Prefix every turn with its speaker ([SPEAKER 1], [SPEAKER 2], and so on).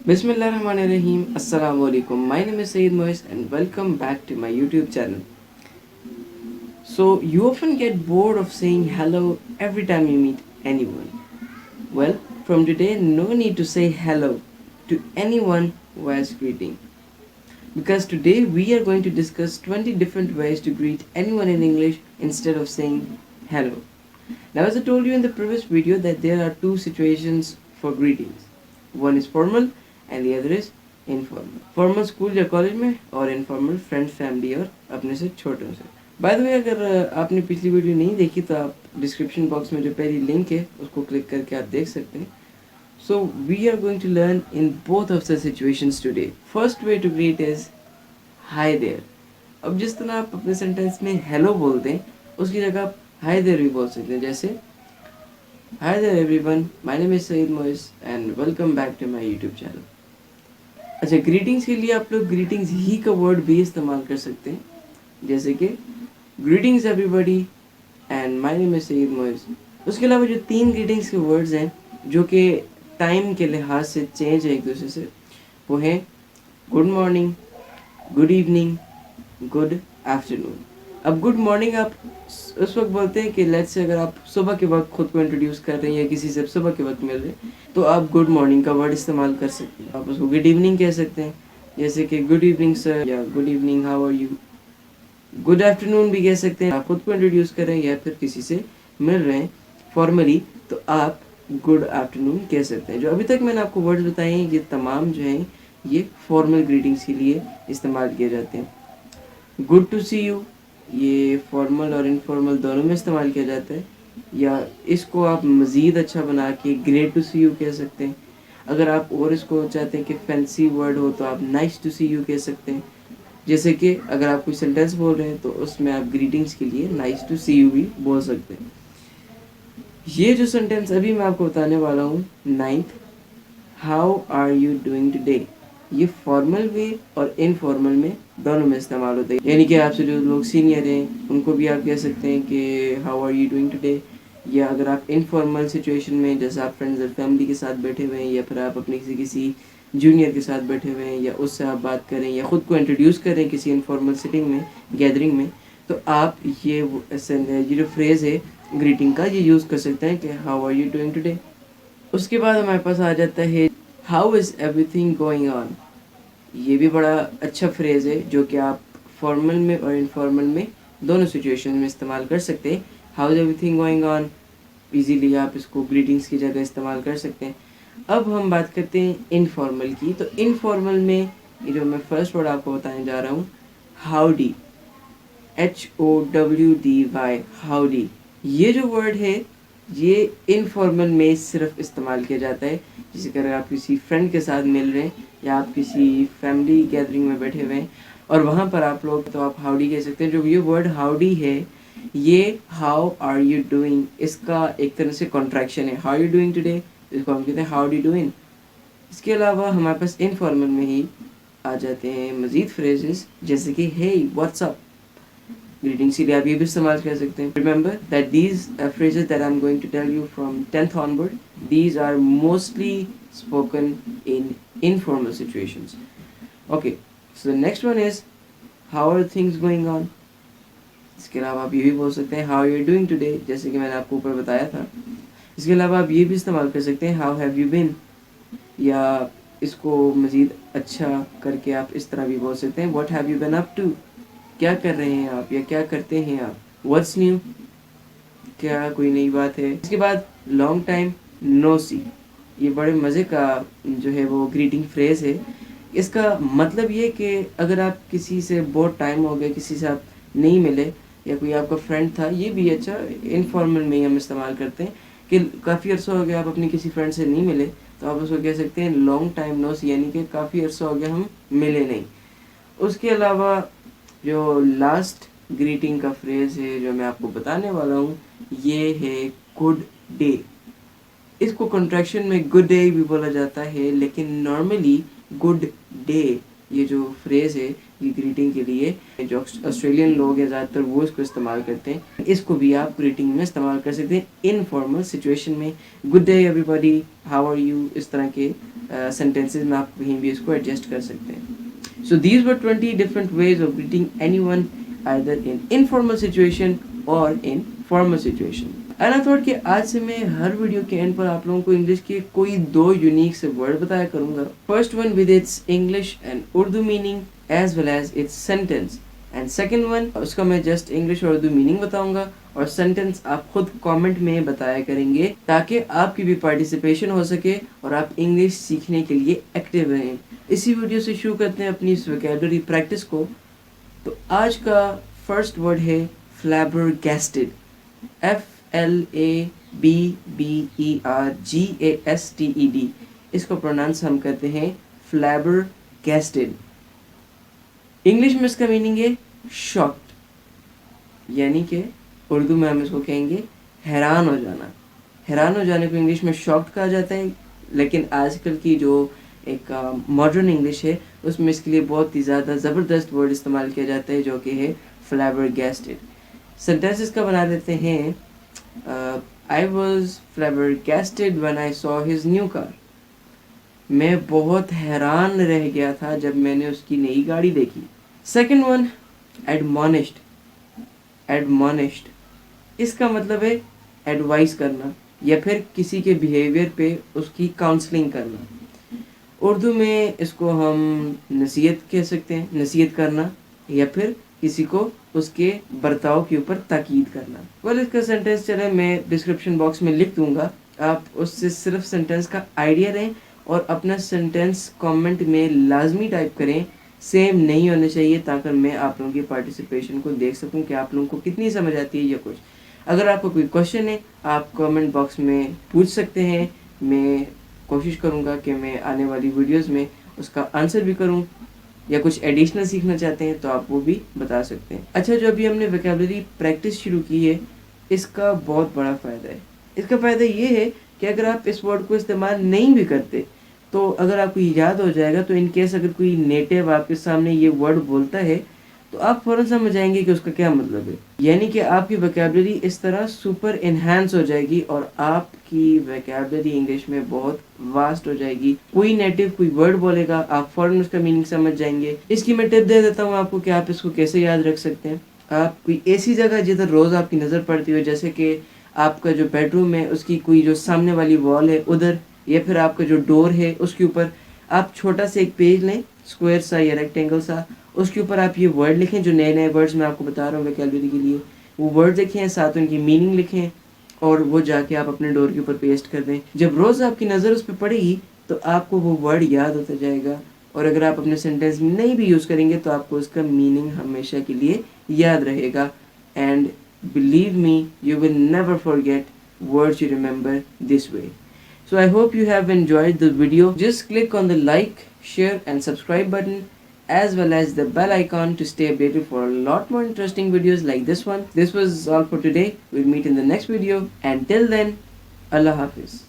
[SPEAKER 1] Bismillahirrahmanirrahim. Assalamu alaikum. My name is Saeed Moise and welcome back to my YouTube channel. So, you often get bored of saying hello every time you meet anyone. Well, from today, no need to say hello to anyone while greeting. Because today we are going to discuss 20 different ways to greet anyone in English instead of saying hello. Now, as I told you in the previous video, that there are two situations for greetings. One is formal and the other is informal. Formal school या college में और informal friend family और अपने से छोटों से. By the way, अगर आपने पिछली वीडियो नहीं देखी तो आप डिस्क्रिप्शन बॉक्स में जो पहली लिंक है उसको क्लिक करके आप देख सकते हैं. So we are going to learn in both of the situations today. First way to greet is hi there. अब जिस तरह आप अपने सेंटेंस में hello बोलते हैं उसकी जगह आप hi there भी बोल सकते हैं. जैसे hi there everyone, my name is Saeed Moise and welcome back to my YouTube channel. अच्छा, ग्रीटिंग्स के लिए आप लोग ग्रीटिंग्स ही का वर्ड भी इस्तेमाल कर सकते हैं. जैसे कि greetings everybody and my name is Saeed Moiz. उसके अलावा जो तीन ग्रीटिंग्स के वर्ड्स हैं जो कि टाइम के लिहाज से चेंज है एक दूसरे से, वो हैं good morning, good evening, good afternoon. अब गुड मॉर्निंग आप उस वक्त बोलते हैं कि लेट्स से अगर आप सुबह के वक्त खुद को इंट्रोड्यूस कर रहे हैं या किसी से सुबह के वक्त मिल रहे हैं तो आप गुड मॉर्निंग का वर्ड इस्तेमाल कर सकते हैं. आप उसको गुड इवनिंग कह सकते हैं, जैसे कि गुड इवनिंग सर या good evening how are you. Good afternoon भी कह सकते हैं, आप खुद को इंट्रोड्यूस कर रहे हैं या फिर किसी से मिल रहे हैं फॉर्मली तो आप गुड आफ्टरनून कह सकते हैं. जो अभी तक मैंने आपको वर्ड्स बताए हैं ये तमाम जो हैं ये फॉर्मल ग्रीटिंग्स के लिए इस्तेमाल किए जाते हैं. गुड टू सी यू ये फॉर्मल और इनफॉर्मल दोनों में इस्तेमाल किया जाता है, या इसको आप मज़ीद अच्छा बना के ग्रेट टू सी यू कह सकते हैं. अगर आप और इसको चाहते हैं कि फैंसी वर्ड हो तो आप नाइस टू सी यू कह सकते हैं. जैसे कि अगर आप कोई सेंटेंस बोल रहे हैं तो उसमें आप ग्रीटिंग्स के लिए नाइस टू सी यू भी बोल सकते हैं. ये जो सेंटेंस अभी मैं आपको बताने वाला हूँ, ninth, how are you doing today, ये फॉर्मल वे और इनफॉर्मल में दोनों में इस्तेमाल होता है. यानी कि आपसे जो लोग सीनियर हैं उनको भी आप कह सकते हैं कि how are you doing today. या अगर आप इनफॉर्मल सिचुएशन में जैसे आप फ्रेंड्स और फैमिली के साथ बैठे हुए हैं या फिर आप अपने किसी जूनियर के साथ बैठे हुए हैं या उससे आप बात करें या ख़ुद को इंट्रोड्यूस करें किसी इनफॉर्मल सिटिंग में, गैदरिंग में, तो आप ये जो फ्रेज़ है ग्रीटिंग का ये यूज़ कर सकते हैं कि how are you doing today. उसके बाद हमारे पास आ जाता है how is everything going on. ये भी बड़ा अच्छा फ्रेज़ है जो कि आप फॉर्मल में और इनफॉर्मल में दोनों सिचुएशन में इस्तेमाल कर सकते हैं. How is everything going on easily आप इसको ग्रीटिंग्स की जगह इस्तेमाल कर सकते हैं. अब हम बात करते हैं इनफॉर्मल की. तो इनफॉर्मल में ये जो मैं फर्स्ट वर्ड आपको बताने जा रहा हूँ, हाउडी, HOWDY, हाउडी. ये जो वर्ड है ये इनफॉर्मल में सिर्फ इस्तेमाल किया जाता है. जैसे कि अगर आप किसी फ्रेंड के साथ मिल रहे हैं या आप किसी फैमिली गैदरिंग में बैठे हुए हैं और वहाँ पर आप लोग, तो आप हाउडी कह सकते हैं. जो ये वर्ड हाउडी है ये हाउ आर यू डूइंग इसका एक तरह से कॉन्ट्रैक्शन है. हाउ यू डूइंग टुडे इसको हम कहते हैं हाउ डू डूइंग. इसके अलावा हमारे पास इनफॉर्मल में ही आ जाते हैं मज़ीद फ्रेजेस जैसे कि हे व्हाट्स अप. ग्रीटिंग्स के लिए आप ये भी इस्तेमाल कर सकते हैं. Remember that these phrases that I'm going to tell you from 10th onward, these are mostly spoken in informal situations. Okay, so the next one is how are things going on. इसके अलावा आप ये भी बोल सकते हैं how you're doing today, जैसे कि मैंने आपको ऊपर बताया था. इसके अलावा आप ये भी इस्तेमाल कर सकते हैं how have you been, या इसको मज़ीद अच्छा करके आप इस तरह भी बोल सकते हैं what have you been up to, क्या कर रहे हैं आप या क्या करते हैं आप. What's new, क्या कोई नई बात है. इसके बाद लॉन्ग टाइम नो सी, ये बड़े मज़े का जो है वो ग्रीटिंग फ्रेज़ है. इसका मतलब ये कि अगर आप किसी से बहुत टाइम हो गया, किसी से आप नहीं मिले या कोई आपका फ्रेंड था, ये भी अच्छा इनफॉर्मल में ही हम इस्तेमाल करते हैं कि काफ़ी अर्सा हो गया आप अपने किसी फ्रेंड से नहीं मिले तो आप उसको कह सकते हैं लॉन्ग टाइम नो सी, यानी कि काफ़ी अर्सा हो गया हम मिले नहीं. उसके अलावा जो लास्ट ग्रीटिंग का फ्रेज़ है जो मैं आपको बताने वाला हूँ ये है गुड डे. इसको कॉन्ट्रैक्शन में गुड डे भी बोला जाता है, लेकिन नॉर्मली गुड डे ये जो फ्रेज़ है ये ग्रीटिंग के लिए जो ऑस्ट्रेलियन लोग हैं ज़्यादातर वो इसको इस्तेमाल करते हैं. इसको भी आप ग्रीटिंग में इस्तेमाल कर सकते हैं इनफॉर्मल सिचुएशन में. Good day everybody, how are you, इस तरह के sentences में आप कहीं भी इसको adjust कर सकते हैं. So these were 20 different ways of greeting anyone either in informal situation or in formal situation. And I thought कि आज से मैं हर वीडियो के एंड पर आप लोगों को इंग्लिश के कोई 2 यूनिक से वर्ड बताया करूँगा. First one with its English and Urdu meaning as well as its sentence. And second one उसका मैं जस्ट इंग्लिश और उर्दू मीनिंग बताऊंगा और सेंटेंस आप खुद कमेंट में बताया करेंगे ताकि आपकी भी पार्टिसिपेशन हो सके और आप इंग्लिश सीखने के लिए एक्टिव रहें. इसी वीडियो से शुरू करते हैं अपनी इस वोकैबुलरी प्रैक्टिस को. तो आज का फर्स्ट वर्ड है फ्लैबरगैस्टेड. FLABBERGASTED. इसको प्रोनाउंस हम करते हैं फ्लैबरगैस्टेड. इंग्लिश में इसका मीनिंग है शॉक्ड, यानी कि उर्दू में हम इसको कहेंगे हैरान हो जाना. हैरान हो जाने को इंग्लिश में शॉक्ड कहा जाता है, लेकिन आजकल की जो एक मॉडर्न इंग्लिश है उसमें इसके लिए बहुत ही ज़्यादा ज़बरदस्त वर्ड इस्तेमाल किया जाता है जो कि है फ्लैबरगैस्टेड. सेंटेंसेस का बना लेते हैं. I was flabbergasted when I saw his new car. मैं बहुत हैरान रह गया था जब मैंने उसकी नई गाड़ी देखी. Second one एडमोनिश्ड. एडमोनिश्ड इसका मतलब है एडवाइस करना या फिर किसी के बिहेवियर पे उसकी काउंसलिंग करना. उर्दू में इसको हम नसीहत कह सकते हैं, नसीहत करना या फिर किसी को उसके बर्ताव के ऊपर ताकीद करना. इसका सेंटेंस चले मैं डिस्क्रिप्शन बॉक्स में लिख दूंगा, आप उससे सिर्फ सेंटेंस का आइडिया लें और अपना सेंटेंस कमेंट में लाजमी टाइप करें. सेम नहीं होने चाहिए ताकि मैं आप लोगों की पार्टिसिपेशन को देख सकूं कि आप लोगों को कितनी समझ आती है या कुछ. अगर आपको कोई क्वेश्चन है आप कमेंट बॉक्स में पूछ सकते हैं. मैं कोशिश करूंगा कि मैं आने वाली वीडियोस में उसका आंसर भी करूं, या कुछ एडिशनल सीखना चाहते हैं तो आप वो भी बता सकते हैं. अच्छा, जो अभी हमने वोकैबुलरी प्रैक्टिस शुरू की है इसका बहुत बड़ा फ़ायदा है. इसका फ़ायदा ये है कि अगर आप इस वर्ड को इस्तेमाल नहीं भी करते तो अगर आपको याद हो जाएगा, तो इन केस अगर कोई नेटिव आपके सामने ये वर्ड बोलता है तो आप फ़ौरन समझ जाएंगे कि उसका क्या मतलब है. यानी कि आपकी वोकैबुलरी इस तरह सुपर इन्हांस हो जाएगी और आपकी वोकैबुलरी इंग्लिश में बहुत वास्ट हो जाएगी. कोई नेटिव कोई वर्ड बोलेगा आप फ़ौरन उसका मीनिंग समझ जाएंगे. इसकी मैं टिप दे देता हूँ आपको कि आप इसको कैसे याद रख सकते हैं. आप कोई ऐसी जगह जिधर रोज़ आपकी नज़र पड़ती हो, जैसे कि आपका जो बेडरूम है उसकी कोई जो सामने वाली वॉल है उधर, या फिर आपका जो डोर है उसके ऊपर आप छोटा सा एक पेज लें, स्क्वायर सा या रेक्टेंगल सा, उसके ऊपर आप ये वर्ड लिखें जो नए नए वर्ड्स मैं आपको बता रहा हूँ वोकैबुलरी के लिए. वो वर्ड लिखें, साथ उनकी मीनिंग लिखें और वो जाके आप अपने डोर के ऊपर पेस्ट कर दें. जब रोज़ आपकी नज़र उस पर पड़ेगी तो आपको वो वर्ड याद होता जाएगा और अगर आप अपने सेंटेंस में नहीं भी यूज़ करेंगे तो आपको उसका मीनिंग हमेशा के लिए याद रहेगा. And believe me, you will never forget words you remember this way. So I hope you have enjoyed the video. Just click on the like, share and subscribe button as well as the bell icon to stay updated for a lot more interesting videos like this one. This was all for today. We'll meet in the next video and till then, Allah Hafiz.